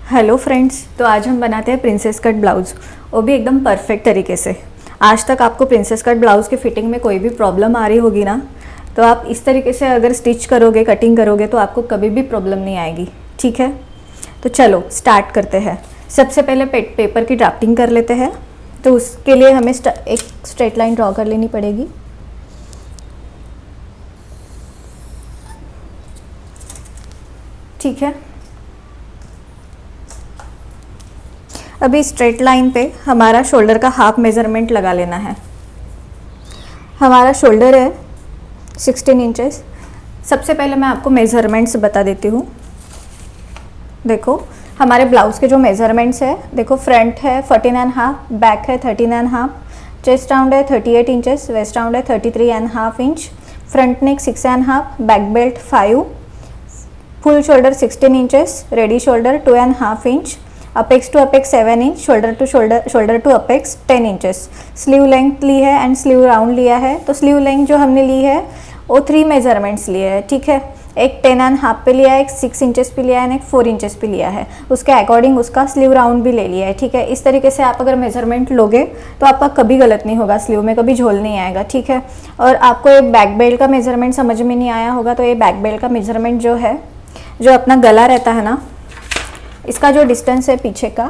Hello friends, तो आज हम बनाते हैं प्रिंसेस कट ब्लाउज़, वो भी एकदम परफेक्ट तरीके से। आज तक आपको प्रिंसेस कट ब्लाउज़ की फ़िटिंग में कोई भी प्रॉब्लम आ रही होगी ना, तो आप इस तरीके से अगर स्टिच करोगे, कटिंग करोगे तो आपको कभी भी प्रॉब्लम नहीं आएगी। ठीक है, तो चलो स्टार्ट करते हैं। सबसे पहले पेपर की ड्राफ्टिंग कर लेते हैं। तो उसके लिए हमें एक स्ट्रेट लाइन ड्रॉ कर लेनी पड़ेगी। ठीक है, अभी स्ट्रेट लाइन पे हमारा शोल्डर का हाफ मेज़रमेंट लगा लेना है। हमारा शोल्डर है 16 इंचेस। सबसे पहले मैं आपको मेज़रमेंट्स बता देती हूँ। देखो हमारे ब्लाउज़ के जो मेज़रमेंट्स है, देखो फ्रंट है 14.5, बैक है 13.5, चेस्ट राउंड है 38 इंचेस, वेस्ट राउंड है 33.5 inch, front neck 6.5, back belt 5, full shoulder 16 inches, ready shoulder 2.5 inch, apex to apex 7 inch, shoulder to shoulder to apex 10 inches. Sleeve length ली है and sleeve round लिया है। तो sleeve length जो हमने ली है वो 3 मेजरमेंट्स लिए हैं। ठीक है, एक 10.5 पे लिया है, एक 6 इंचेस पे लिया है, एक 4 इंचेस पे लिया है। उसके अकॉर्डिंग उसका स्लीव राउंड भी ले लिया है। ठीक है, इस तरीके से आप अगर मेजरमेंट लोगे तो आपका कभी गलत नहीं होगा, स्लीव में कभी झोल नहीं आएगा। ठीक है, और आपको ये बैक बेल्ट का मेजरमेंट समझ में नहीं आया होगा, तो ये बैक बेल्ट का मेजरमेंट जो है, जो अपना गला रहता है ना, इसका जो डिस्टेंस है पीछे का,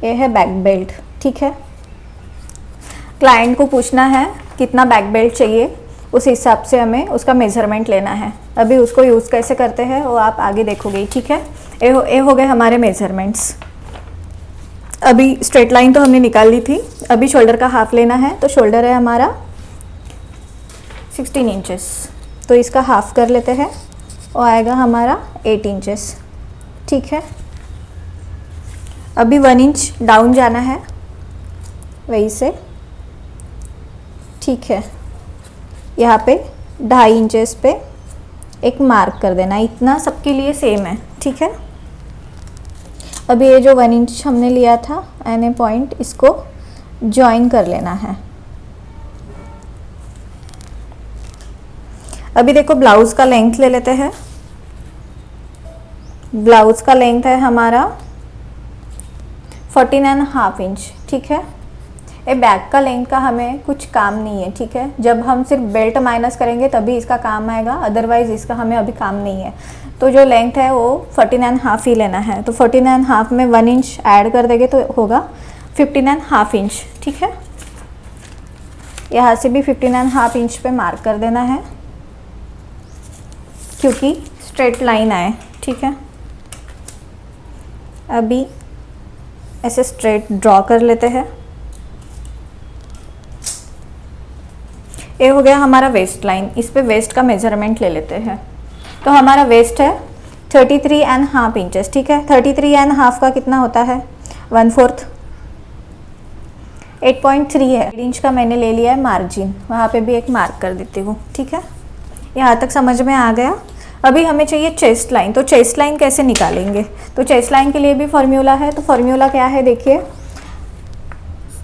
ये है बैक बेल्ट। ठीक है, क्लाइंट को पूछना है कितना बैक बेल्ट चाहिए, उस हिसाब से हमें उसका मेजरमेंट लेना है। अभी उसको यूज़ कैसे करते हैं वो आप आगे देखोगे। ठीक है, ये हो गए हमारे मेजरमेंट्स। अभी स्ट्रेट लाइन तो हमने निकाल ली थी। अभी शोल्डर का हाफ लेना है। तो शोल्डर है हमारा 16 इंचेस, तो इसका हाफ कर लेते हैं, वो आएगा हमारा 8 इंचेस। ठीक है, अभी 1 इंच डाउन जाना है वहीं से। ठीक है, यहाँ पे 2.5 इंचेस पे एक मार्क कर देना, इतना सबके लिए सेम है। ठीक है, अभी ये जो 1 इंच हमने लिया था एन पॉइंट, इसको ज्वाइन कर लेना है। अभी देखो ब्लाउज़ का लेंथ ले लेते हैं। ब्लाउज़ का लेंथ है हमारा 14.5 इंच। ठीक है, ये बैक का लेंथ का हमें कुछ काम नहीं है। ठीक है, जब हम सिर्फ बेल्ट माइनस करेंगे तभी इसका काम आएगा, अदरवाइज इसका हमें अभी काम नहीं है। तो जो लेंथ है वो 14.5 ही लेना है। तो 14.5 में 1 इंच ऐड कर देंगे तो होगा 15.5 इंच। ठीक है, यहाँ से भी 15.5 इंच पे मार्क कर देना है, क्योंकि स्ट्रेट लाइन आए। ठीक है, अभी ऐसे स्ट्रेट ड्रॉ कर लेते हैं। ये हो गया हमारा वेस्ट लाइन। इस पे वेस्ट का मेजरमेंट ले लेते हैं। तो हमारा वेस्ट है 33.5 इंचेस। ठीक है, 33.5 का कितना होता है, 1/4, 8.3 है। 1 इंच का मैंने ले लिया है मार्जिन, वहाँ पे भी एक मार्क कर देती हूँ। ठीक है, यहाँ तक समझ में आ गया। अभी हमें चाहिए चेस्ट लाइन। तो चेस्ट लाइन कैसे निकालेंगे, तो चेस्ट लाइन के लिए भी फॉर्मूला है। तो फॉर्मूला क्या है, देखिए,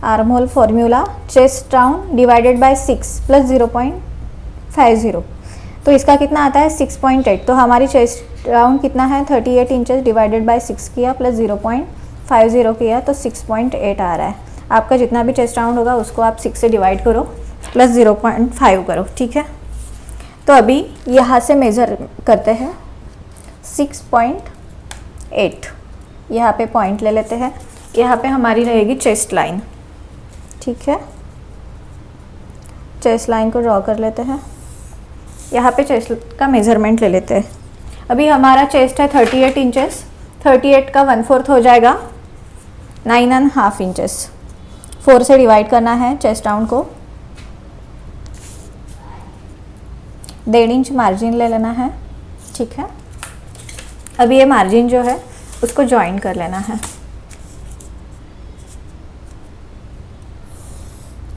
arm hole formula, chest round divided by 6 plus 0.50। तो इसका कितना आता है 6.8। तो हमारी चेस्ट राउंड कितना है 38 इंचेस, डिवाइडेड बाय 6 किया प्लस 0.50 किया, तो 6.8 आ रहा है। आपका जितना भी चेस्ट राउंड होगा उसको आप 6 से डिवाइड करो प्लस 0.5 करो। ठीक है, तो अभी यहाँ से मेज़र करते हैं 6.8, यहाँ पे पॉइंट ले लेते हैं। यहाँ पे हमारी रहेगी चेस्ट लाइन। ठीक है, चेस्ट लाइन को ड्रॉ कर लेते हैं। यहाँ पे चेस्ट का मेज़रमेंट ले लेते हैं। अभी हमारा चेस्ट है 38 इंचेस, 38 का 1/4 हो जाएगा 9.5 इंचेस। 4 से डिवाइड करना है चेस्ट राउंड को, 1.5 इंच मार्जिन ले लेना है। ठीक है, अभी ये मार्जिन जो है उसको ज्वाइन कर लेना है।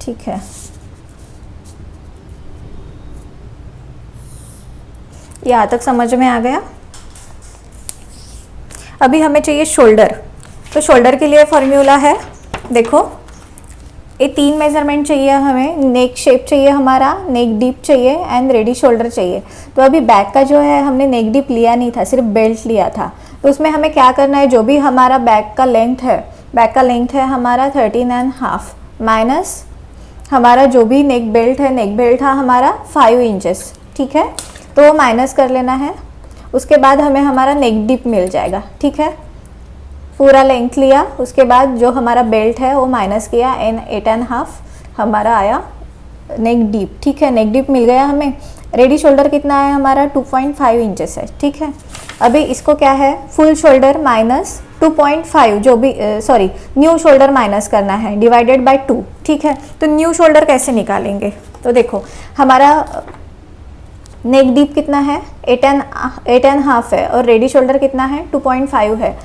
ठीक है, यहाँ तक समझ में आ गया। अभी हमें चाहिए शोल्डर। तो शोल्डर के लिए फॉर्मूला है, देखो, ये 3 मेजरमेंट चाहिए हमें। नेक शेप चाहिए हमारा, नेक डीप चाहिए एंड रेडी शोल्डर चाहिए। तो अभी बैक का जो है हमने नेक डीप लिया नहीं था, सिर्फ बेल्ट लिया था। तो उसमें हमें क्या करना है, जो भी हमारा बैक का लेंथ है हमारा 13.5 माइनस हमारा जो भी नेक बेल्ट था हमारा 5 इंचेस, ठीक है, तो वो माइनस कर लेना है। उसके बाद हमें हमारा नेक डीप मिल जाएगा, ठीक है। पूरा लेंथ लिया, उसके बाद जो हमारा बेल्ट है वो माइनस किया, एन 8.5 हमारा आया नेक डीप, ठीक है। नेक डीप मिल गया हमें। रेडी शोल्डर कितना है हमारा 2.5 इंचेस है, ठीक है। अभी इसको क्या है, फुल शोल्डर माइनस 2.5 जो भी न्यू शोल्डर माइनस करना है डिवाइडेड बाय 2, ठीक है। तो न्यू शोल्डर कैसे निकालेंगे, तो देखो हमारा नेक डीप कितना है 8.5 है और रेडी शोल्डर कितना है 2.5 है,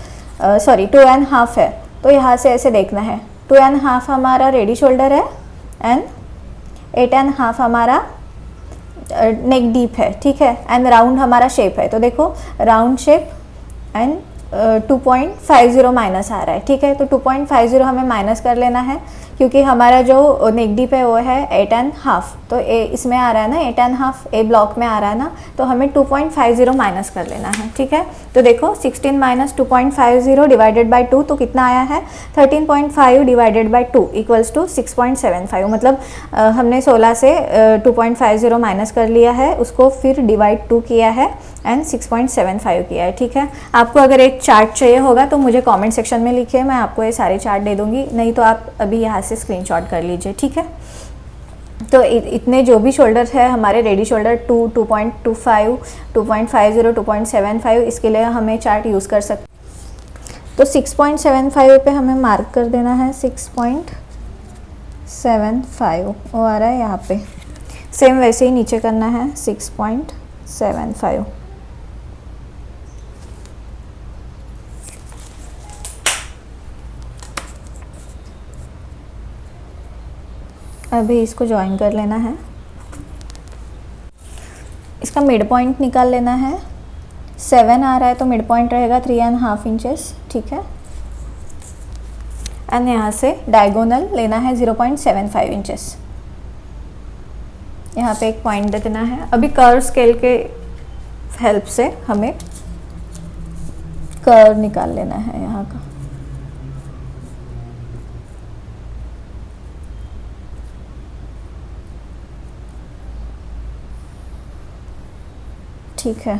2.5 है। तो यहाँ से ऐसे देखना है, 2.5 हमारा रेडी शोल्डर है एंड 8.5 हमारा नेक डीप है, ठीक है। एंड राउंड हमारा शेप है, तो देखो राउंड शेप एंड 2.50 माइनस आ रहा है, ठीक है। तो 2.50 हमें माइनस कर लेना है क्योंकि हमारा जो नेक डीप है वो है 8.5, तो इसमें आ रहा है ना 8.5, ए ब्लॉक में आ रहा है ना, तो हमें 2.50 माइनस कर लेना है, ठीक है। तो देखो 16 माइनस 2.50 डिवाइडेड बाय 2 तो कितना आया है 13.5 डिवाइडेड बाय 2 इक्वल्स टू 6.75, मतलब हमने 16 से 2.50 माइनस कर लिया है, उसको फिर डिवाइड 2 किया है एंड 6.75 किया है, ठीक है। आपको अगर एक चार्ट चाहिए होगा तो मुझे कमेंट सेक्शन में लिखिए, मैं आपको ये सारे चार्ट दे दूंगी, नहीं तो आप अभी यहाँ से स्क्रीनशॉट कर लीजिए, ठीक है। तो इतने जो भी शोल्डर है हमारे रेडी शोल्डर 2, 2.25, 2.50, 2.75, इसके लिए हमें चार्ट यूज़ कर सकते। तो 6.75 पे हमें मार्क कर देना है 6.75, वो आ रहा है यहाँ पे। सेम वैसे ही नीचे करना है 6.75। अभी इसको ज्वाइन कर लेना है। इसका मिड पॉइंट निकाल लेना है, 7 आ रहा है तो मिड पॉइंट रहेगा 3.5 इंचेस, ठीक है। एंड यहाँ से डायगोनल लेना है 0.75 इंचेस, यहाँ पे एक पॉइंट दे देना है। अभी कर्व स्केल के हेल्प से हमें कर्व निकाल लेना है यहाँ का। ठीक है,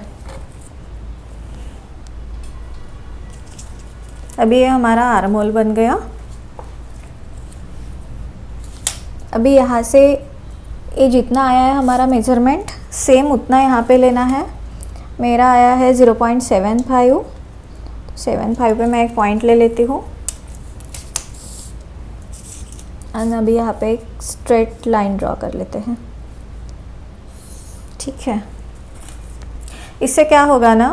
अभी ये हमारा आर्म होल बन गया। अभी यहाँ से ये जितना आया है हमारा मेजरमेंट सेम उतना यहाँ पे लेना है। मेरा आया है 0.75, 75 पे मैं एक पॉइंट ले लेती हूँ एंड अभी यहाँ पे एक स्ट्रेट लाइन ड्रॉ कर लेते हैं, ठीक है। इससे क्या होगा ना,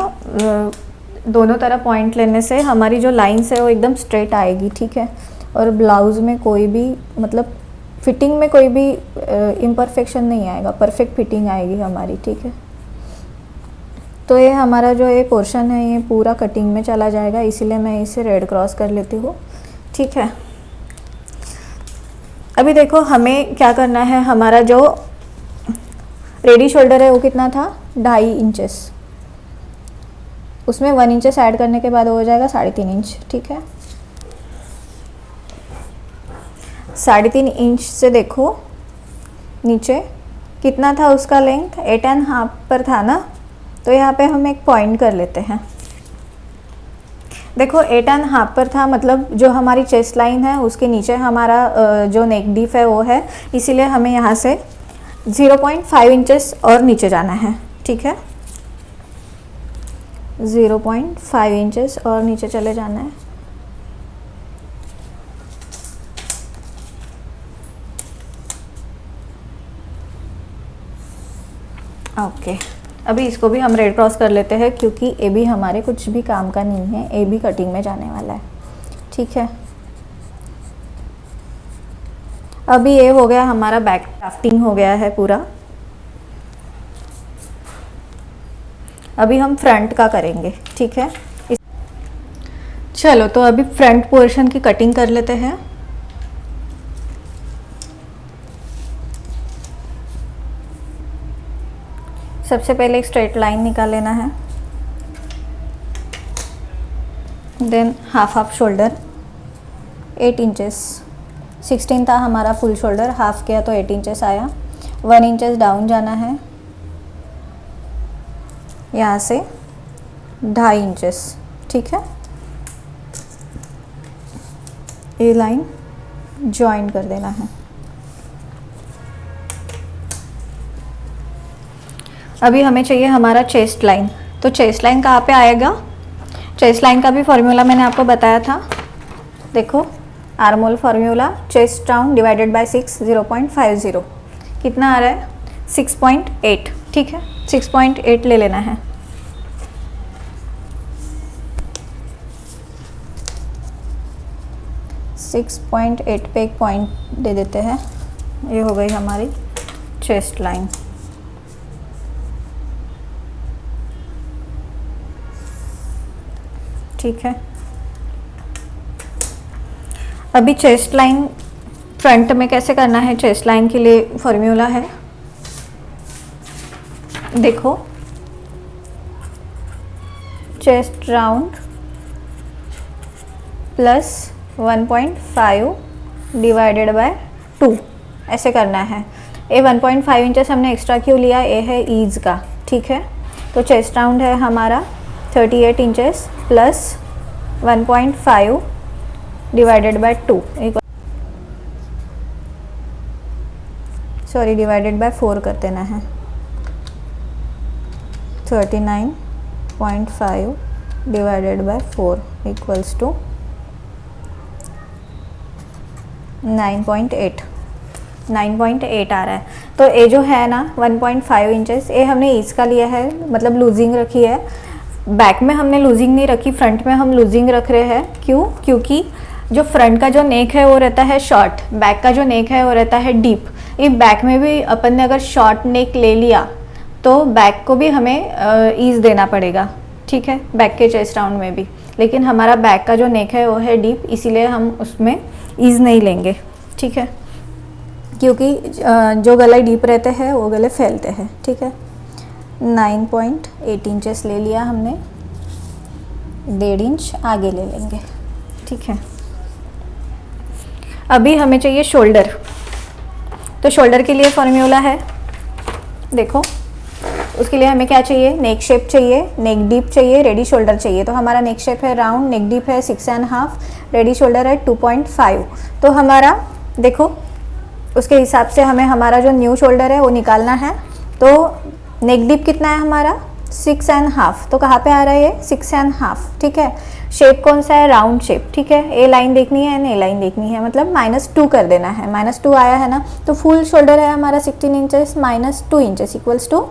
दोनों तरफ पॉइंट लेने से हमारी जो लाइन्स है वो एकदम स्ट्रेट आएगी, ठीक है। और ब्लाउज़ में कोई भी मतलब फिटिंग में कोई भी इम्परफेक्शन नहीं आएगा, परफेक्ट फिटिंग आएगी हमारी, ठीक है। तो ये हमारा जो ये पोर्शन है ये पूरा कटिंग में चला जाएगा, इसीलिए मैं इसे रेड क्रॉस कर लेती हूँ, ठीक है। अभी देखो हमें क्या करना है, हमारा जो रेडी शोल्डर है वो कितना था 2.5 इंचेस, उसमें 1 इंचेस ऐड करने के बाद हो जाएगा 3.5 इंच, ठीक है। 3.5 इंच से देखो नीचे कितना था उसका लेंथ 8.5 पर था ना, तो यहाँ पे हम एक पॉइंट कर लेते हैं। देखो 8.5 पर था, मतलब जो हमारी चेस्ट लाइन है उसके नीचे हमारा जो नेक डीप है वो है, इसीलिए हमें यहाँ से 0.5 इंचेस और नीचे जाना है, ठीक है। 0.5 इंचेस और नीचे चले जाना है। ओके, अभी इसको भी हम रेड क्रॉस कर लेते हैं क्योंकि ए भी हमारे कुछ भी काम का नहीं है, ए भी कटिंग में जाने वाला है, ठीक है। अभी ये हो गया हमारा बैक ड्राफ्टिंग हो गया है पूरा। अभी हम फ्रंट का करेंगे, ठीक है। चलो तो अभी फ्रंट पोर्शन की कटिंग कर लेते हैं। सबसे पहले एक स्ट्रेट लाइन निकाल लेना है। Than half half shoulder 8 inches, 16 था हमारा फुल शोल्डर, हाफ किया तो 8 इंचेस आया। 1 इंचेस डाउन जाना है, यहाँ से 2.5 इंचेस, ठीक है। ये लाइन ज्वाइन कर देना है। अभी हमें चाहिए हमारा चेस्ट लाइन। तो चेस्ट लाइन कहाँ पे आएगा? चेस्ट लाइन का भी फॉर्मूला मैंने आपको बताया था, देखो आर्मोल formula, chest round divided by 6 0.50, कितना आ रहा है? 6.8, ठीक है, 6.8 ले लेना है। सिक्स पॉइंट 8 पे एक पॉइंट दे देते हैं, ये हो गई हमारी चेस्ट लाइन। ठीक है, अभी चेस्ट लाइन फ्रंट में कैसे करना है? चेस्ट लाइन के लिए फॉर्मूला है, देखो chest round plus 1.5 divided by 2, ऐसे करना है। ये 1.5 इंचेस हमने एक्स्ट्रा क्यों लिया? ये है ईज का, ठीक है। तो चेस्ट राउंड है हमारा 38 inches plus 1.5 divided by 2, sorry divided by 4 कर देना है। 39.5 डिवाइडेड बाय 4 इक्वल्स टू 9.8 आ रहा है। तो ये जो है ना 1.5 इंचेस, ये हमने ईज का लिया है, मतलब लूजिंग रखी है। बैक में हमने लूजिंग नहीं रखी, फ्रंट में हम लूजिंग रख रहे हैं। क्यों? क्योंकि जो फ्रंट का जो नेक है वो रहता है शॉर्ट, बैक का जो नेक है वो रहता है डीप। ये बैक में भी अपन ने अगर शॉर्ट नेक ले लिया तो बैक को भी हमें ईज देना पड़ेगा, ठीक है, बैक के चेस्ट राउंड में भी। लेकिन हमारा बैक का जो नेक है वो है डीप, इसीलिए हम उसमें ईज नहीं लेंगे, ठीक है, क्योंकि जो गले डीप रहते हैं वो गले फैलते हैं, ठीक है। 9.8 इंचेस ले लिया हमने, 1.5 इंच आगे ले लेंगे, ठीक है। अभी हमें चाहिए शोल्डर। तो शोल्डर के लिए फॉर्मूला है, देखो उसके लिए हमें क्या चाहिए? नेक शेप चाहिए, नेक डीप चाहिए, रेडी शोल्डर चाहिए। तो हमारा नेक शेप है राउंड, नेक डीप है 6.5, रेडी शोल्डर है 2.5। तो हमारा देखो उसके हिसाब से हमें हमारा जो न्यू शोल्डर है वो निकालना है। तो नेक डीप कितना है हमारा? 6.5। तो कहाँ पे आ रहा है ये? 6.5, ठीक है। शेप कौन सा है? राउंड शेप, ठीक है। ए लाइन देखनी है, ए लाइन देखनी है, मतलब -2 कर देना है। -2 आया है ना, तो फुल शोल्डर है हमारा 16 inches, -2 inches equals to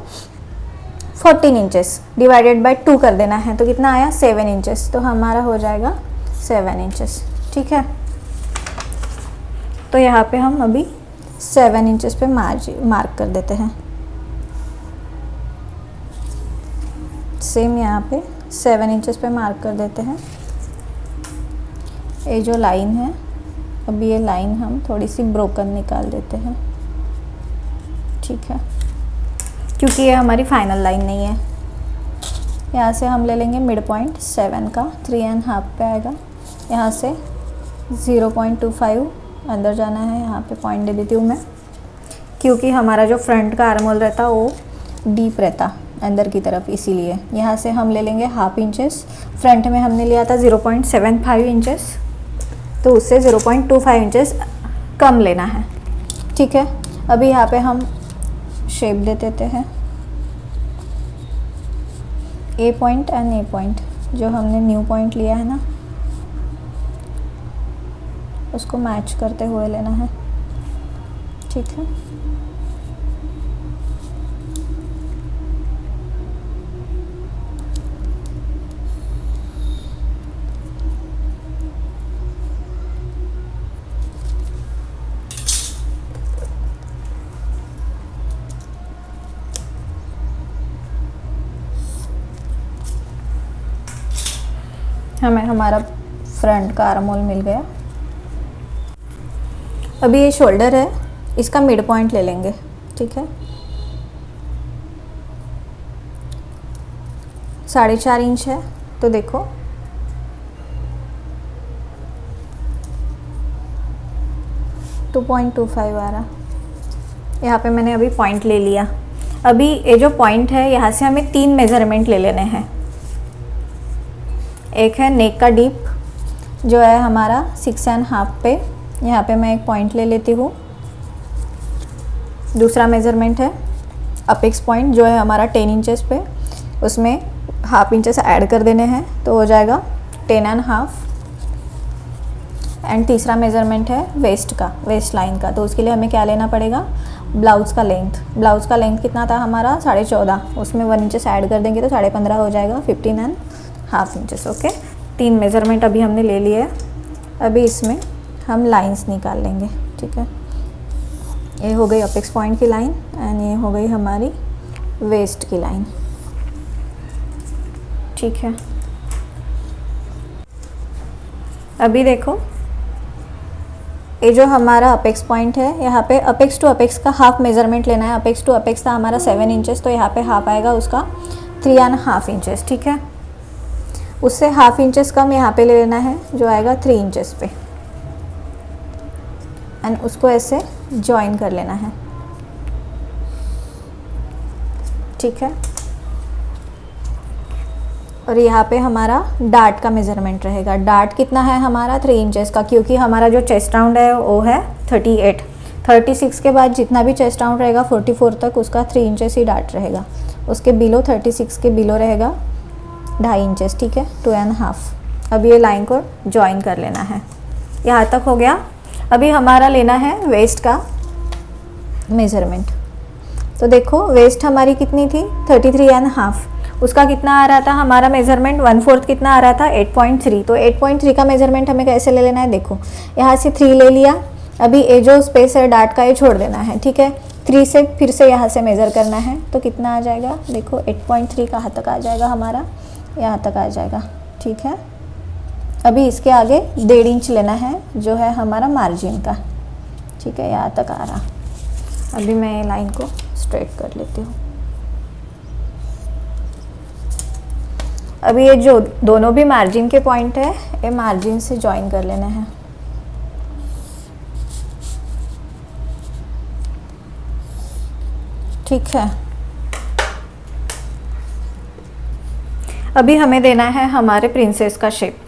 14 inches divided by 2 कर देना है। तो कितना आया? 7 इंचेस। तो हमारा हो जाएगा 7 इंचेस, ठीक है। तो यहाँ पे हम अभी 7 इंचेस पे मार्क कर देते हैं। सेम यहाँ पे 7 इंचेस पे मार्क कर देते हैं। ये जो लाइन है, अभी ये लाइन हम थोड़ी सी ब्रोकन निकाल देते हैं, ठीक है, क्योंकि ये हमारी फाइनल लाइन नहीं है। यहाँ से हम ले लेंगे मिड पॉइंट 7 का, 3.5 पे आएगा। यहाँ से 0.25 अंदर जाना है, यहाँ पे पॉइंट दे देती हूँ मैं, क्योंकि हमारा जो फ्रंट का आर्मोल रहता वो डीप रहता अंदर की तरफ, इसीलिए। यहाँ से हम ले लेंगे 1/2 इंचेस। फ्रंट में हमने लिया था 0.75 इंचेस, तो उससे 0.25 इंचेस कम लेना है, ठीक है। अभी यहाँ पे हम शेप दे देते हैं, ए पॉइंट एंड ए पॉइंट, जो हमने न्यू पॉइंट लिया है ना उसको मैच करते हुए लेना है, ठीक है। हमें हमारा फ्रंट का आर्मोल मिल गया। अभी ये शोल्डर है, इसका मिड पॉइंट ले लेंगे, ठीक है। 4.5 इंच है, तो देखो 2.25 आ रहा। यहाँ पे मैंने अभी पॉइंट ले लिया। अभी ये जो पॉइंट है यहाँ से हमें 3 मेज़रमेंट ले लेने हैं। एक है नेक का डीप जो है हमारा 6.5 पे, यहाँ पे मैं एक पॉइंट ले लेती हूँ। दूसरा मेज़रमेंट है अपेक्स पॉइंट जो है हमारा 10 इंचेस पे, उसमें हाफ इंचेस ऐड कर देने हैं तो हो जाएगा 10.5। एंड तीसरा मेज़रमेंट है वेस्ट का, वेस्ट लाइन का, तो उसके लिए हमें क्या लेना पड़ेगा, ब्लाउज़ का लेंथ। ब्लाउज़ का लेंथ कितना था हमारा 14.5, उसमें 1 इंचेस ऐड कर देंगे तो 15.5 हो जाएगा, 15.5 इंचेस। ओके, 3 मेज़रमेंट अभी हमने ले लिए। अभी इसमें हम लाइंस निकाल लेंगे। ठीक है, ये हो गई अपेक्स पॉइंट की लाइन एंड ये हो गई हमारी वेस्ट की लाइन। ठीक है, अभी देखो ये जो हमारा अपेक्स पॉइंट है, यहाँ पे अपेक्स टू अपेक्स का हाफ मेज़रमेंट लेना है। अपेक्स टू अपेक्स था हमारा 7 इंचेस, तो यहाँ पे हाफ आएगा उसका 3.5 इंचेस। ठीक है, उससे हाफ इंचेस कम यहाँ पे ले लेना है जो आएगा 3 इंचेस पे, एंड उसको ऐसे जॉइन कर लेना है। ठीक है, और यहाँ पे हमारा डार्ट का मेज़रमेंट रहेगा। डार्ट कितना है हमारा 3 इंचेस का, क्योंकि हमारा जो चेस्ट राउंड है वो है 38। 36 के बाद जितना भी चेस्ट राउंड रहेगा 44 तक उसका 3 इंचेस ही डार्ट रहेगा। उसके बिलो 36 के बिलो रहेगा 2.5 इंचेस। ठीक है, 2.5। अब ये लाइन को जॉइन कर लेना है। यहाँ तक हो गया। अभी हमारा लेना है वेस्ट का मेज़रमेंट। तो देखो वेस्ट हमारी कितनी थी 33.5, उसका कितना आ रहा था हमारा मेज़रमेंट 1/4 कितना आ रहा था 8.3। तो 8.3 का मेज़रमेंट हमें कैसे ले लेना है, देखो यहाँ से 3 ले लिया। अभी ये जो स्पेस है डार्ट का ये छोड़ देना है। ठीक है, 3 से फिर से यहाँ से मेज़र करना है तो कितना आ जाएगा, देखो 8.3 कहाँ तक आ जाएगा हमारा, यहाँ तक आ जाएगा। ठीक है, अभी इसके आगे 1.5 इंच लेना है जो है हमारा मार्जिन का। ठीक है, यहाँ तक आ रहा। अभी मैं ये लाइन को स्ट्रेट कर लेती हूँ। अभी ये जो दोनों भी मार्जिन के पॉइंट है ये मार्जिन से जॉइन कर लेना है। ठीक है, अभी हमें देना है हमारे प्रिंसेस का शेप।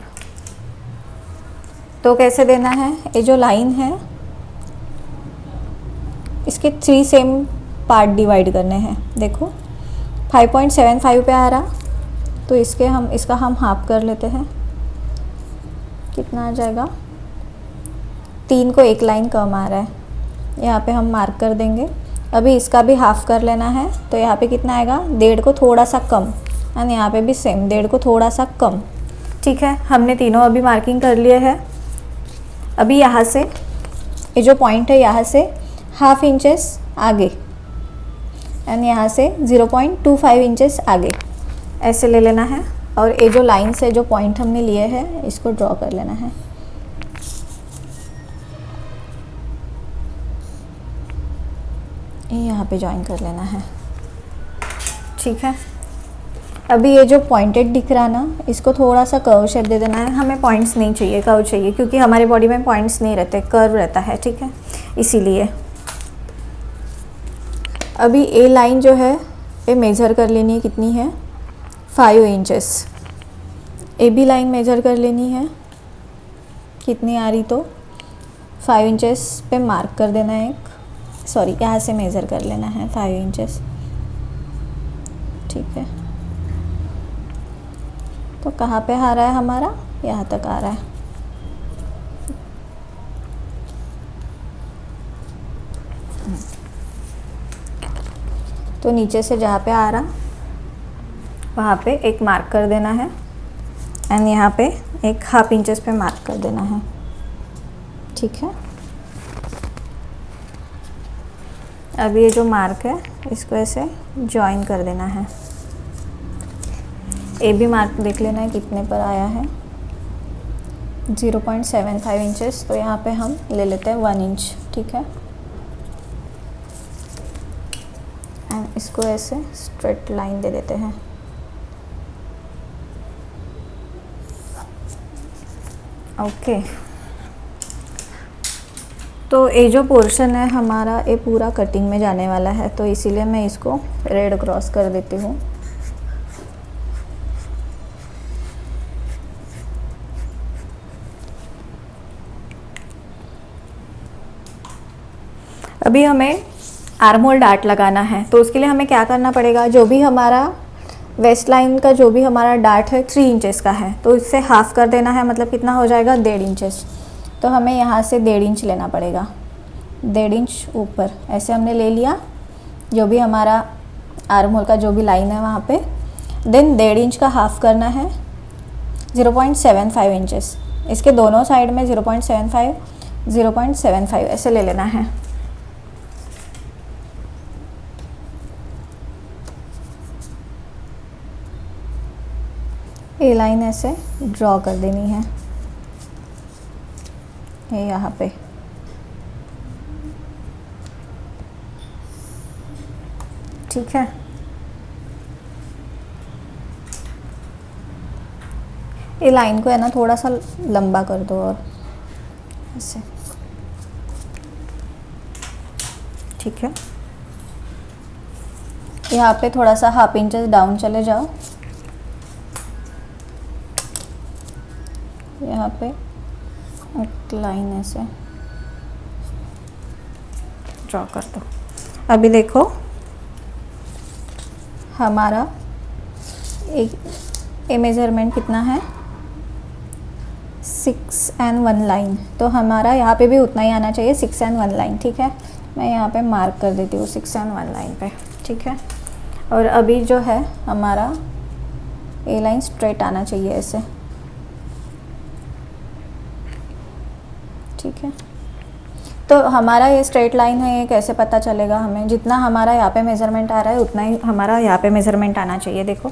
तो कैसे देना है, ये जो लाइन है इसके 3 सेम पार्ट डिवाइड करने हैं। देखो 5.75 पे आ रहा, तो इसका हम हाफ कर लेते हैं। कितना आ जाएगा, 3 को एक लाइन कम आ रहा है, यहाँ पे हम मार्क कर देंगे। अभी इसका भी हाफ कर लेना है, तो यहाँ पे कितना आएगा 1.5 को थोड़ा सा कम, एंड यहाँ पे भी सेम 1.5 को थोड़ा सा कम। ठीक है, हमने तीनों अभी मार्किंग कर लिए है। अभी यहाँ से ये जो पॉइंट है यहाँ से हाफ इंचेस आगे एंड यहाँ से 0.25 इंचेस आगे ऐसे ले लेना है, और ये जो लाइन से जो पॉइंट हमने लिए हैं इसको ड्रॉ कर लेना है। ये यहाँ पे जॉइन कर लेना है। ठीक है, अभी ये जो पॉइंटेड दिख रहा ना इसको थोड़ा सा कर्व शेप दे देना है। हमें पॉइंट्स नहीं चाहिए, कर्व चाहिए, क्योंकि हमारी बॉडी में पॉइंट्स नहीं रहते, कर्व रहता है। ठीक है, इसीलिए अभी ये लाइन जो है ये मेज़र कर लेनी है, कितनी है 5 inches. A B line measure कर लेनी है, कितनी आ रही, तो 5 इंचेस पे मार्क कर देना है एक, सॉरी यहाँ से मेज़र कर लेना है 5 इंचेस। ठीक है, तो कहाँ पे आ रहा है हमारा, यहाँ तक आ रहा है। तो नीचे से जहाँ पे आ रहा वहाँ पे एक मार्क कर देना है, एंड यहाँ पे एक हाफ इंचेस पे मार्क कर देना है। ठीक है, अब ये जो मार्क है इसको ऐसे जॉइन कर देना है। ए भी मार्क देख लेना है कितने पर आया है, 0.75 इंचेस। तो यहाँ पे हम ले लेते हैं 1 इंच। ठीक है, एंड इसको ऐसे स्ट्रेट लाइन दे देते हैं। ओके, तो ये जो पोर्शन है हमारा ये पूरा कटिंग में जाने वाला है, तो इसीलिए मैं इसको रेड क्रॉस कर देती हूँ। अभी हमें आर्म होल डार्ट लगाना है, तो उसके लिए हमें क्या करना पड़ेगा, जो भी हमारा वेस्ट लाइन का जो भी हमारा डार्ट है 3 इंचेस का है, तो इससे हाफ कर देना है, मतलब कितना हो जाएगा 1.5 इंचेस। तो हमें यहाँ से 1.5 इंच लेना पड़ेगा, 1.5 इंच ऊपर ऐसे हमने ले लिया, जो भी हमारा आर्म होल का जो भी लाइन है वहाँ पे। देन 1.5 इंच का हाफ करना है 0.75 इंचेस, इसके दोनों साइड में 0.75 ऐसे ले लेना है। ये लाइन ऐसे ड्रॉ कर देनी है, ये यहाँ पे। ठीक है, ये लाइन को है ना थोड़ा सा लंबा कर दो और ऐसे। ठीक है, यहाँ पे थोड़ा सा 1/2 इंचेस डाउन चले जाओ, यहाँ पे एक लाइन ऐसे ड्रॉ कर दो। अभी देखो हमारा एक मेजरमेंट कितना है 6 and 1 लाइन, तो हमारा यहाँ पे भी उतना ही आना चाहिए 6 and 1 लाइन। ठीक है, मैं यहाँ पे मार्क कर देती हूँ 6 and 1 लाइन पे। ठीक है, और अभी जो है हमारा ए लाइन स्ट्रेट आना चाहिए ऐसे। ठीक है, तो हमारा ये स्ट्रेट लाइन है, ये कैसे पता चलेगा हमें, जितना हमारा यहाँ पे मेज़रमेंट आ रहा है उतना ही हमारा यहाँ पे मेज़रमेंट आना चाहिए। देखो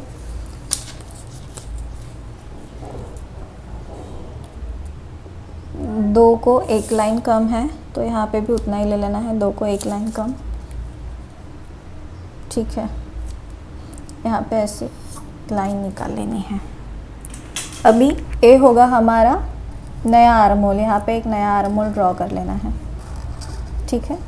दो को एक लाइन कम है, तो यहाँ पे भी उतना ही ले लेना है, 2 को 1 लाइन कम। ठीक है, यहाँ पे ऐसे लाइन निकाल लेनी है। अभी ए होगा हमारा नया आर्म होल, यहाँ पे एक नया आर्म होल ड्रॉ कर लेना है। ठीक है,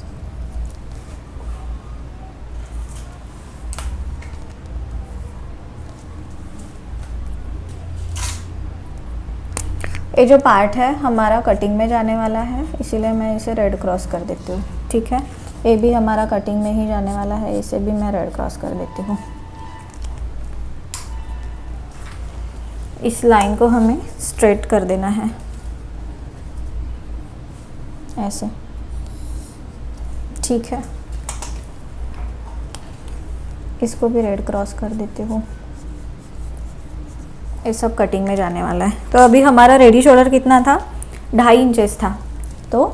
ये जो पार्ट है हमारा कटिंग में जाने वाला है, इसीलिए मैं इसे रेड क्रॉस कर देती हूँ। ठीक है, ये भी हमारा कटिंग में ही जाने वाला है, इसे भी मैं रेड क्रॉस कर देती हूँ। इस लाइन को हमें स्ट्रेट कर देना है ऐसे। ठीक है, इसको भी रेड क्रॉस कर देती हूँ, ये सब कटिंग में जाने वाला है। तो अभी हमारा रेडी शोल्डर कितना था 2.5 इंचेस था, तो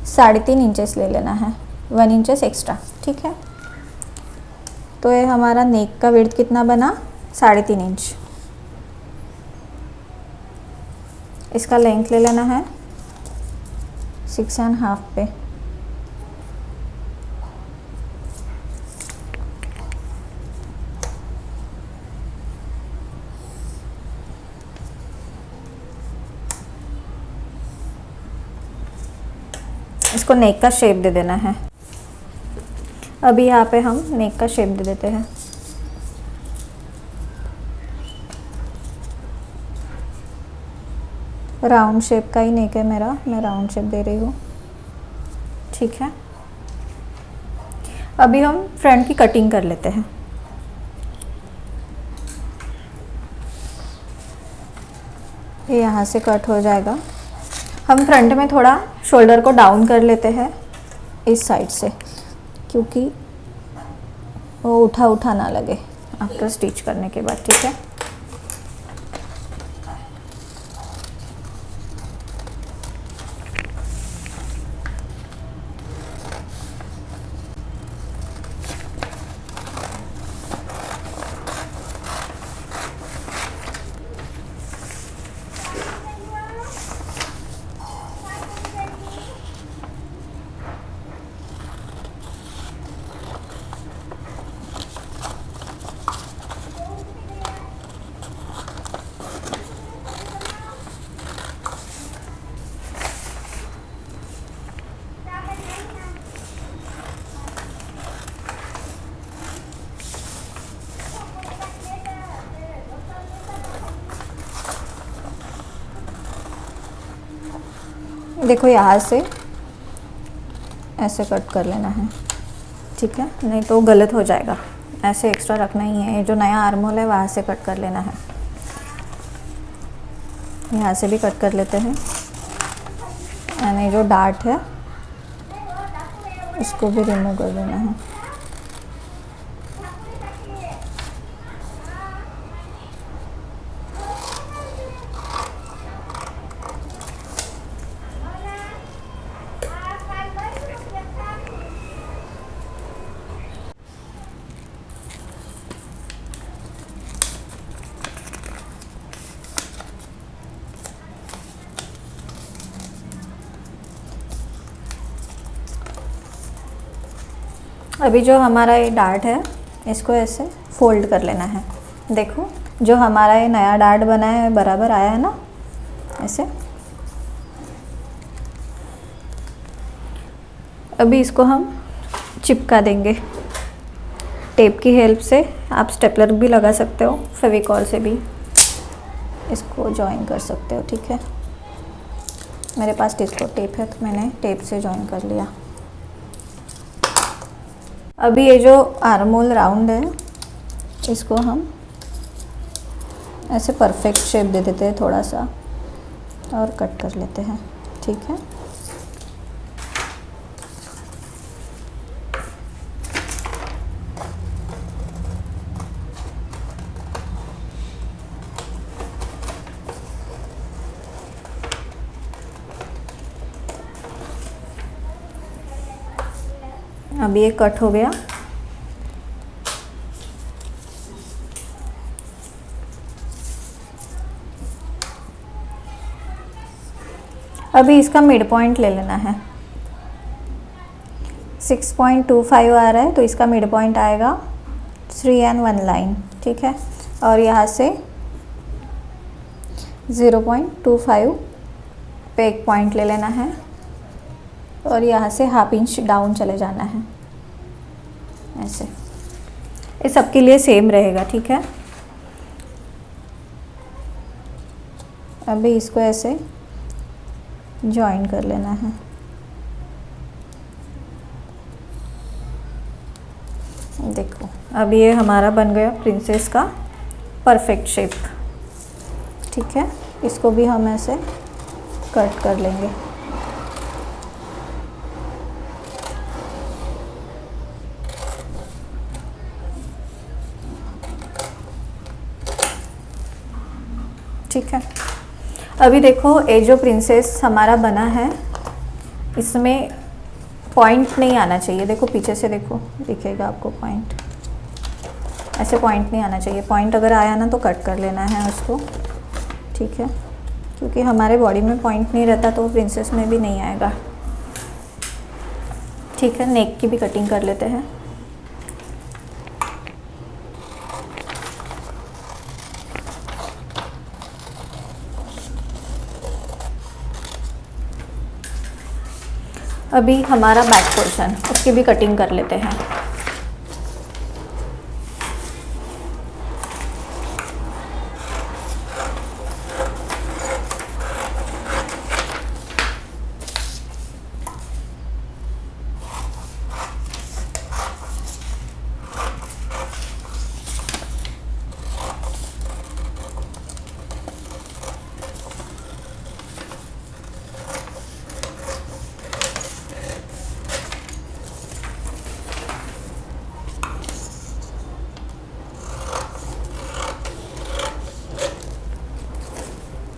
3.5 इंचेस ले लेना है, 1 इंचेस एक्स्ट्रा। ठीक है, तो ये हमारा नेक का विड्थ कितना बना 3.5 इंच। इसका लेंथ ले लेना है 6.5 पे। इसको नेक का शेप दे देना है। अभी यहाँ पे हम नेक का शेप दे देते हैं। राउंड शेप का ही नेक है मेरा, मैं राउंड शेप दे रही हूँ। ठीक है, अभी हम फ्रंट की कटिंग कर लेते हैं। ये यहाँ से कट हो जाएगा। हम फ्रंट में थोड़ा शोल्डर को डाउन कर लेते हैं इस साइड से, क्योंकि वो उठा उठा ना लगे आफ्टर स्टिच करने के बाद। ठीक है, देखो यहाँ से ऐसे कट कर लेना है, ठीक है, नहीं तो गलत हो जाएगा। ऐसे एक्स्ट्रा रखना ही है। ये जो नया आर्म होल है वहाँ से कट कर लेना है। यहाँ से भी कट कर लेते हैं। यानी जो डार्ट है इसको भी रिमूव कर देना है। अभी जो हमारा ये डार्ट है इसको ऐसे फोल्ड कर लेना है। देखो जो हमारा ये नया डार्ट बना है बराबर आया है ना, ऐसे। अभी इसको हम चिपका देंगे टेप की हेल्प से। आप स्टेपलर भी लगा सकते हो, फेविकॉल से भी इसको जॉइन कर सकते हो, ठीक है। मेरे पास डिस्को टेप है तो मैंने टेप से जॉइन कर लिया। अभी ये जो आर्म होल राउंड है इसको हम ऐसे परफेक्ट शेप दे देते हैं थोड़ा सा और कट कर लेते हैं, ठीक है। अभी ये कट हो गया। अभी इसका मिड पॉइंट ले लेना है। 6.25 आ रहा है तो इसका मिड पॉइंट आएगा 3 and 1 लाइन, ठीक है। और यहाँ से 0.25 पे एक पॉइंट ले लेना है और यहाँ से ½ इंच डाउन चले जाना है, ऐसे। ये सबके लिए सेम रहेगा, ठीक है। अभी इसको ऐसे जॉइन कर लेना है। देखो अब ये हमारा बन गया प्रिंसेस का परफेक्ट शेप, ठीक है। इसको भी हम ऐसे कट कर लेंगे। ठीक है। अभी देखो ये जो प्रिंसेस हमारा बना है इसमें पॉइंट नहीं आना चाहिए। देखो पीछे से देखो, दिखेगा आपको पॉइंट। ऐसे पॉइंट नहीं आना चाहिए। पॉइंट अगर आया ना तो कट कर लेना है उसको, ठीक है। क्योंकि हमारे बॉडी में पॉइंट नहीं रहता तो प्रिंसेस में भी नहीं आएगा, ठीक है। नेक की भी कटिंग कर लेते हैं। अभी हमारा बैक पोर्शन, उसकी भी कटिंग कर लेते हैं।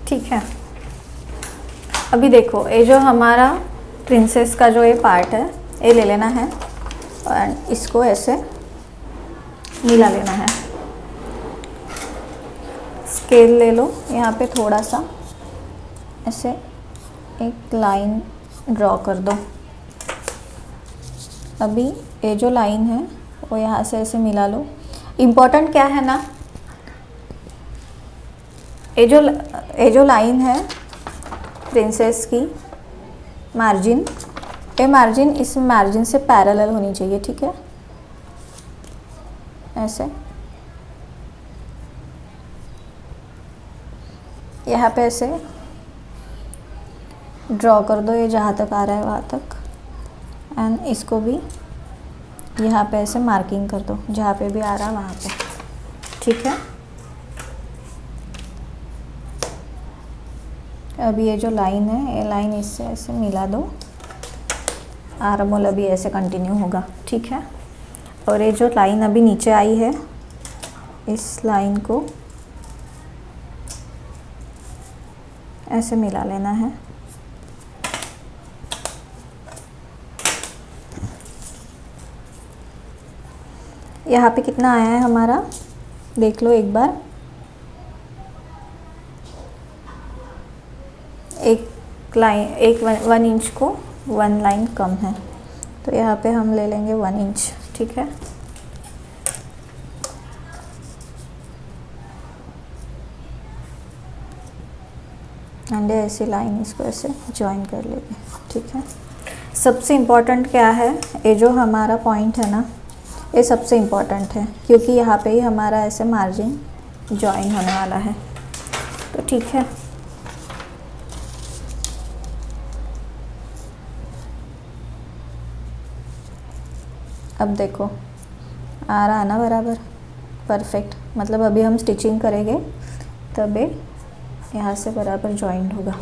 ठीक है। अभी देखो ये जो हमारा प्रिंसेस का जो ये पार्ट है ये ले लेना है और इसको ऐसे मिला लेना है। स्केल ले लो, यहाँ पे थोड़ा सा ऐसे एक लाइन ड्रॉ कर दो। अभी ये जो लाइन है वो यहाँ से ऐसे मिला लो। इम्पोर्टेंट क्या है ना, ये जो लाइन है प्रिंसेस की मार्जिन, ये मार्जिन इस मार्जिन से पैरेलल होनी चाहिए, ठीक है। ऐसे यहाँ पे ऐसे ड्रॉ कर दो, ये जहाँ तक आ रहा है वहाँ तक। एंड इसको भी यहाँ पे ऐसे मार्किंग कर दो, जहाँ पे भी आ रहा है वहाँ पे, ठीक है। अब ये जो लाइन है, ये लाइन इससे ऐसे मिला दो, आर्म होल अभी ऐसे कंटिन्यू होगा, ठीक है। और ये जो लाइन अभी नीचे आई है, इस लाइन को ऐसे मिला लेना है। यहाँ पे कितना आया है हमारा, देख लो एक बार। एक लाइन, एक 1 इंच को 1 लाइन कम है, तो यहाँ पे हम ले लेंगे 1 इंच, ठीक है। एंड ऐसी लाइन इसको ऐसे ज्वाइन कर लेंगे, ठीक है। सबसे इम्पोर्टेंट क्या है, ये जो हमारा पॉइंट है ना, ये सबसे इम्पोर्टेंट है, क्योंकि यहाँ पे ही हमारा ऐसे मार्जिन ज्वाइन होने वाला है, तो ठीक है। अब देखो आ रहा है ना बराबर, परफेक्ट। मतलब अभी हम स्टिचिंग करेंगे तब ये यहाँ से बराबर जॉइंट होगा,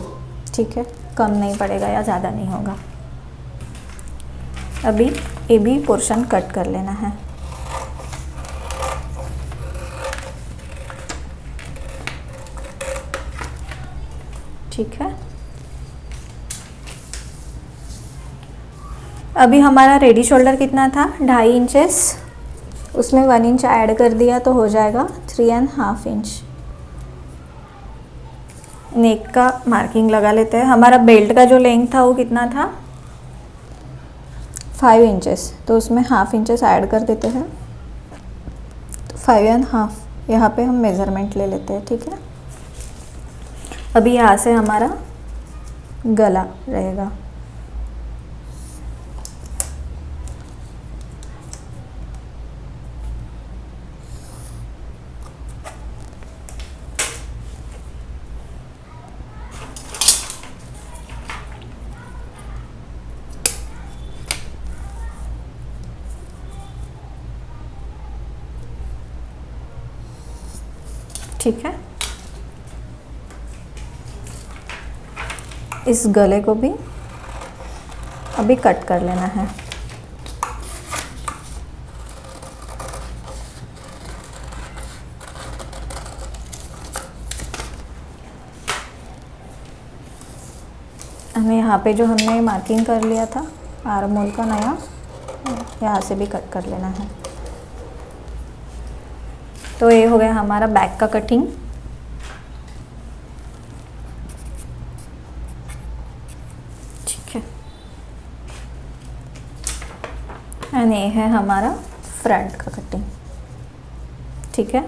ठीक है। कम नहीं पड़ेगा या ज़्यादा नहीं होगा। अभी ये भी पोर्शन कट कर लेना है, ठीक है। अभी हमारा रेडी शोल्डर कितना था, 2.5 इंचेस, उसमें 1 इंच ऐड कर दिया तो हो जाएगा 3.5 इंच। नेक का मार्किंग लगा लेते हैं। हमारा बेल्ट का जो लेंथ था वो कितना था, 5 इंचेस, तो उसमें 1/2 इंचेस ऐड कर देते हैं, तो 5.5 यहाँ पे हम मेज़रमेंट ले लेते हैं, ठीक है। अभी यहाँ से हमारा गला रहेगा, ठीक है। इस गले को भी अभी कट कर लेना है। हमें यहाँ पे जो हमने मार्किंग कर लिया था आर्म होल का नया, यहाँ से भी कट कर लेना है। तो ये हो गया हमारा बैक का कटिंग। ठीक है, एंड ये है हमारा फ्रंट का कटिंग, ठीक है।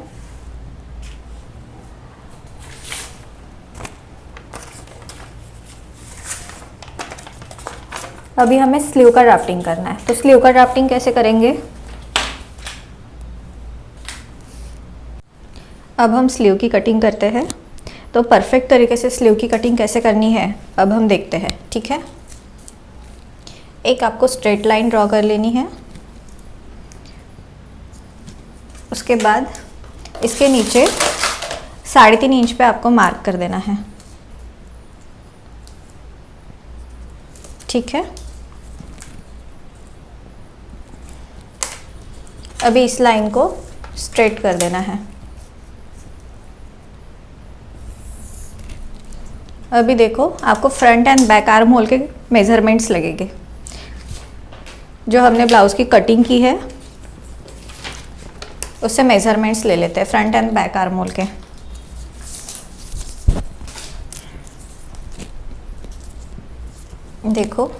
अभी हमें स्लीव का ड्राफ्टिंग करना है, तो स्लीव का ड्राफ्टिंग कैसे करेंगे। अब हम स्लीव की कटिंग करते हैं, तो परफेक्ट तरीके से स्लीव की कटिंग कैसे करनी है अब हम देखते हैं, ठीक है। एक आपको स्ट्रेट लाइन ड्रॉ कर लेनी है, उसके बाद इसके नीचे 3.5 इंच पे आपको मार्क कर देना है, ठीक है। अभी इस लाइन को स्ट्रेट कर देना है। अभी देखो आपको front end back arm hole के मेजरमेंट्स लगेंगे। जो हमने ब्लाउज की कटिंग की है उससे मेजरमेंट्स ले लेते हैं front end back arm hole के। देखो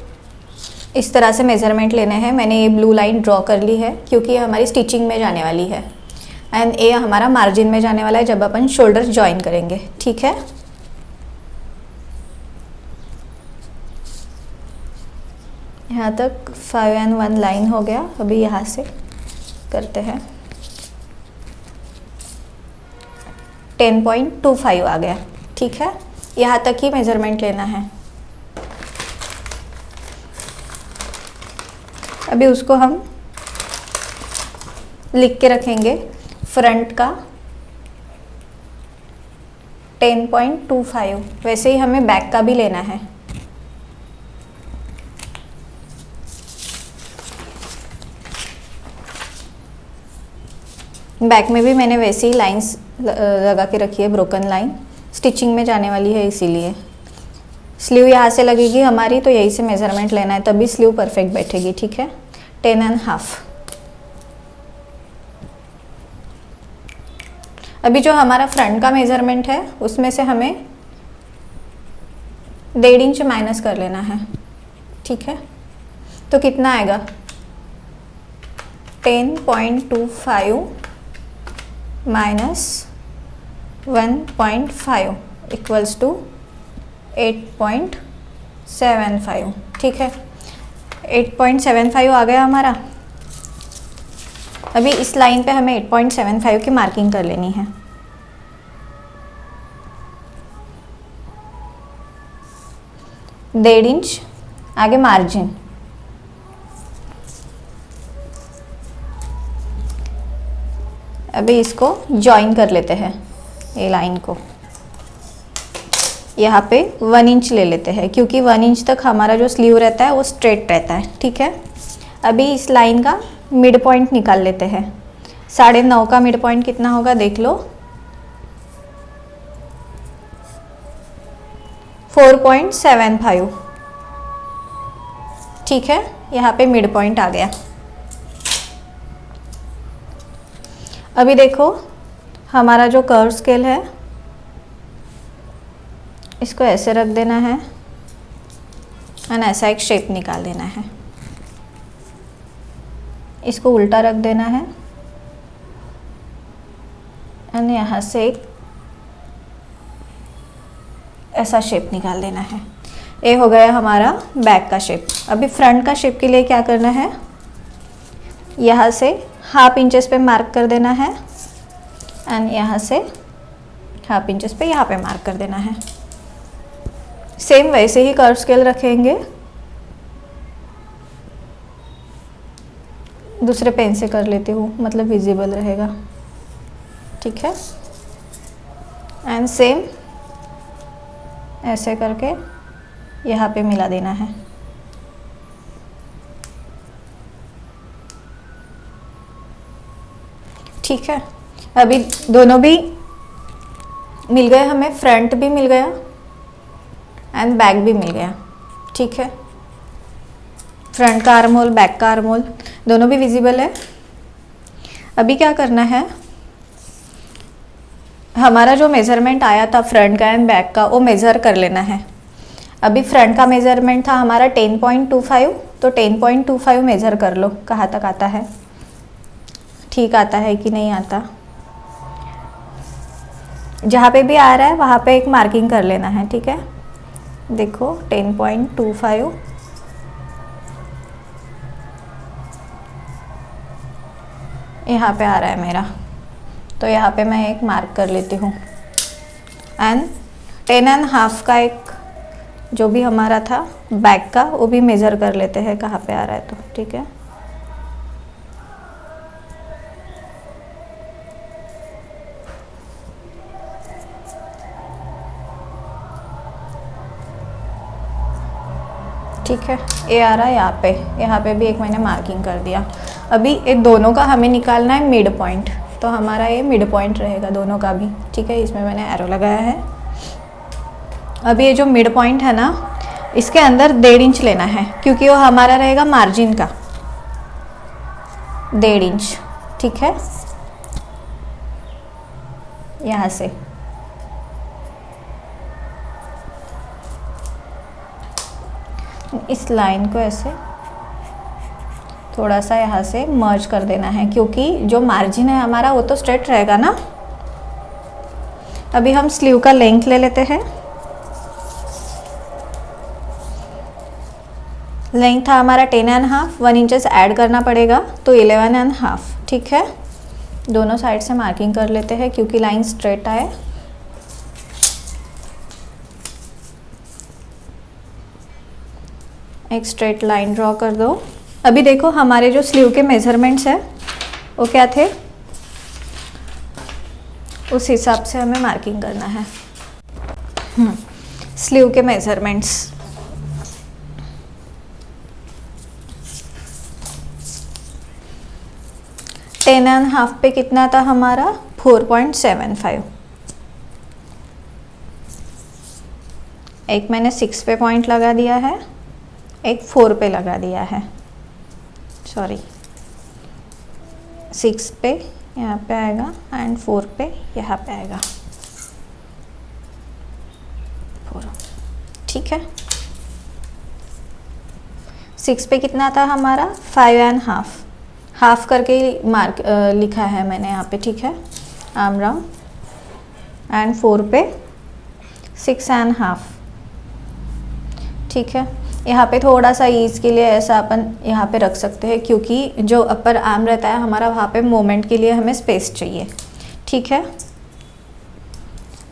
इस तरह से मेजरमेंट लेने हैं। मैंने ये ब्लू लाइन ड्रॉ कर ली है क्योंकि ये हमारी स्टिचिंग में जाने वाली है, एंड ये हमारा मार्जिन में जाने वाला है जब अपन शोल्डर ज्वाइन करेंगे, ठीक है। यहाँ तक 5 and 1 लाइन हो गया। अभी यहाँ से करते हैं 10.25 आ गया, ठीक है। यहाँ तक ही मेजरमेंट लेना है। अभी उसको हम लिख के रखेंगे। फ्रंट का 10.25, वैसे ही हमें बैक का भी लेना है। बैक में भी मैंने वैसे ही लाइंस लगा के रखी है, ब्रोकन लाइन, स्टिचिंग में जाने वाली है इसीलिए। स्लीव यहाँ से लगेगी हमारी, तो यहीं से मेज़रमेंट लेना है, तभी स्लीव परफेक्ट बैठेगी, ठीक है। 10.5। अभी जो हमारा फ्रंट का मेज़रमेंट है उसमें से हमें 1.5 इंच माइनस कर लेना है, ठीक है। तो कितना आएगा? 10.25 माइनस 1.5 इक्वल्स टू 8.75, ठीक है। 8.75 आ गया हमारा। अभी इस लाइन पे हमें 8.75 की मार्किंग कर लेनी है। डेढ़ इंच आगे मार्जिन। अभी इसको जॉइन कर लेते हैं, ये लाइन को यहाँ पे 1 इंच ले लेते हैं, क्योंकि 1 इंच तक हमारा जो स्लीव रहता है वो स्ट्रेट रहता है, ठीक है। अभी इस लाइन का मिड पॉइंट निकाल लेते हैं। 9.5 का मिड पॉइंट कितना होगा देख लो, 4.75, ठीक है। यहाँ पे मिड पॉइंट आ गया। अभी देखो हमारा जो कर्व स्केल है इसको ऐसे रख देना है और ऐसा एक शेप निकाल देना है। इसको उल्टा रख देना है और यहाँ से एक ऐसा शेप निकाल देना है। ये हो गया हमारा बैक का शेप। अभी फ्रंट का शेप के लिए क्या करना है, यहाँ से 1/2 इंचेस पे मार्क कर देना है एंड यहाँ से 1/2 इंचेस पे यहाँ पे मार्क कर देना है। सेम वैसे ही कर्व स्केल रखेंगे, दूसरे पेन से कर लेती हूँ, मतलब विजिबल रहेगा, ठीक है। एंड सेम ऐसे करके यहाँ पे मिला देना है। ठीक है। अभी दोनों भी मिल गए, हमें फ्रंट भी मिल गया एंड बैक भी मिल गया, ठीक है। फ्रंट का आर्म होल, बैक का आर्म होल दोनों भी विजिबल है। अभी क्या करना है, हमारा जो मेज़रमेंट आया था फ्रंट का एंड बैक का वो मेज़र कर लेना है। अभी फ्रंट का मेज़रमेंट था हमारा 10.25, तो 10.25 मेज़र कर लो, कहाँ तक आता है, ठीक आता है कि नहीं आता। जहाँ पे भी आ रहा है वहाँ पे एक मार्किंग कर लेना है, ठीक है। देखो 10.25 यहाँ पे आ रहा है मेरा, तो यहाँ पे मैं एक मार्क कर लेती हूँ। एंड 10.5 का एक जो भी हमारा था बैक का वो भी मेज़र कर लेते हैं कहाँ पे आ रहा है, तो ठीक है। ठीक है, ये आ रहा है यहाँ पे भी एक मैंने मार्किंग कर दिया। अभी ये दोनों का हमें निकालना है मिड पॉइंट, तो हमारा ये मिड पॉइंट रहेगा दोनों का भी, ठीक है। इसमें मैंने एरो लगाया है। अभी ये जो मिड पॉइंट है ना, इसके अंदर 1.5 इंच लेना है, क्योंकि वो हमारा रहेगा मार्जिन का 1.5 इंच, ठीक है। यहाँ से इस लाइन को ऐसे थोड़ा सा यहाँ से मर्ज कर देना है, क्योंकि जो मार्जिन है हमारा वो तो स्ट्रेट रहेगा ना। अभी हम स्लीव का लेंथ ले लेते हैं। लेंथ था हमारा 10.5, 1 इंचेस ऐड करना पड़ेगा तो 11.5, ठीक है। दोनों साइड से मार्किंग कर लेते हैं क्योंकि लाइन स्ट्रेट आए। एक स्ट्रेट लाइन ड्रॉ कर दो अभी देखो हमारे जो स्लीव के मेजरमेंट्स है वो क्या थे, उस हिसाब से हमें मार्किंग करना है। स्लीव के मेजरमेंट्स 10.5 पे कितना था हमारा 4.75। एक मैंने 6 पे पॉइंट लगा दिया है, एक 4 पे लगा दिया है, सॉरी 6 पे यहाँ पे आएगा एंड 4 पे यहाँ पे आएगा 4। ठीक है, 6 पे कितना था हमारा 5.5, हाफ करके मार्क लिखा है मैंने यहाँ पे। ठीक है, आर्म राउंड एंड 4 पे 6.5। ठीक है, यहाँ पे थोड़ा सा ईज के लिए ऐसा अपन यहाँ पे रख सकते हैं, क्योंकि जो अपर आर्म रहता है हमारा वहाँ पे मोमेंट के लिए हमें स्पेस चाहिए। ठीक है,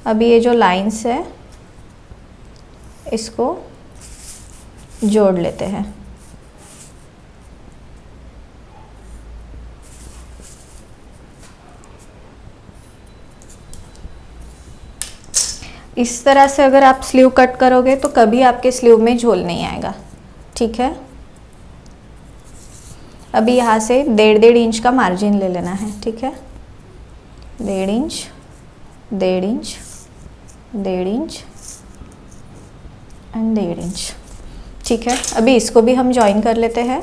अभी ये जो लाइंस है इसको जोड़ लेते हैं। इस तरह से अगर आप स्लीव कट करोगे तो कभी आपके स्लीव में झोल नहीं आएगा। ठीक है, अभी यहाँ से 1.5 इंच का मार्जिन ले लेना है। ठीक है, 1.5 inch, 1.5 inch, 1.5 inch and 1.5 inch. ठीक है, अभी इसको भी हम ज्वाइन कर लेते हैं।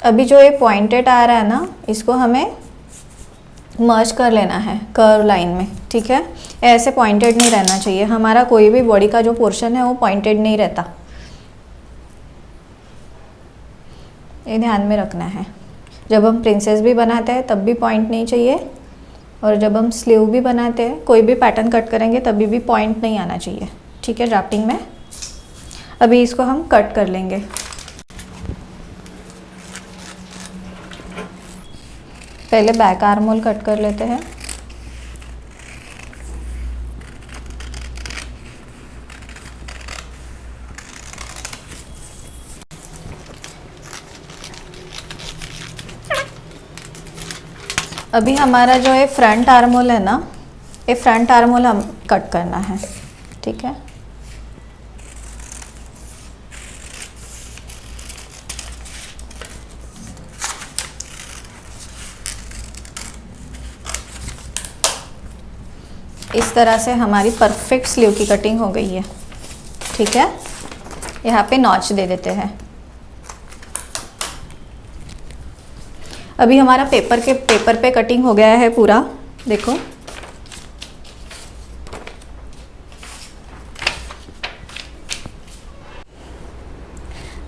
अभी जो ये पॉइंटेड आ रहा है ना, इसको हमें मर्ज कर लेना है कर्व लाइन में। ठीक है, ऐसे पॉइंटेड नहीं रहना चाहिए, हमारा कोई भी बॉडी का जो पोर्शन है वो पॉइंटेड नहीं रहता, ये ध्यान में रखना है। जब हम प्रिंसेस भी बनाते हैं तब भी पॉइंट नहीं चाहिए, और जब हम स्लीव भी बनाते हैं, कोई भी पैटर्न कट करेंगे तभी भी पॉइंट नहीं आना चाहिए। ठीक है, ड्राफ्टिंग में अभी इसको हम कट कर लेंगे। पहले बैक आर्म होल कट कर लेते हैं। अभी हमारा जो ये फ्रंट आर्म होल है ना, ये फ्रंट आर्म होल हम कट करना है। ठीक है, इस तरह से हमारी परफेक्ट स्लीव की कटिंग हो गई है। ठीक है, यहाँ पे नॉच दे देते हैं। अभी हमारा पेपर पे कटिंग हो गया है पूरा, देखो।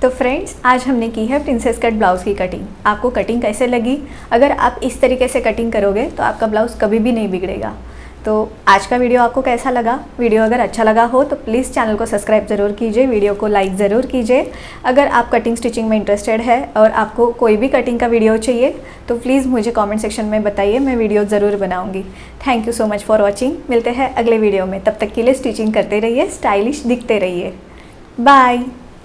तो फ्रेंड्स, आज हमने की है प्रिंसेस कट ब्लाउज़ की कटिंग। आपको कटिंग कैसे लगी? अगर आप इस तरीके से कटिंग करोगे तो आपका ब्लाउज़ कभी भी नहीं बिगड़ेगा। तो आज का वीडियो आपको कैसा लगा? वीडियो अगर अच्छा लगा हो तो प्लीज़ चैनल को सब्सक्राइब ज़रूर कीजिए, वीडियो को लाइक ज़रूर कीजिए। अगर आप कटिंग स्टिचिंग में इंटरेस्टेड है और आपको कोई भी कटिंग का वीडियो चाहिए तो प्लीज़ मुझे कमेंट सेक्शन में बताइए, मैं वीडियो ज़रूर बनाऊँगी। Thank you so much for watching. मिलते हैं अगले वीडियो में, तब तक के लिए स्टिचिंग करते रहिए, स्टाइलिश दिखते रहिए। बाय।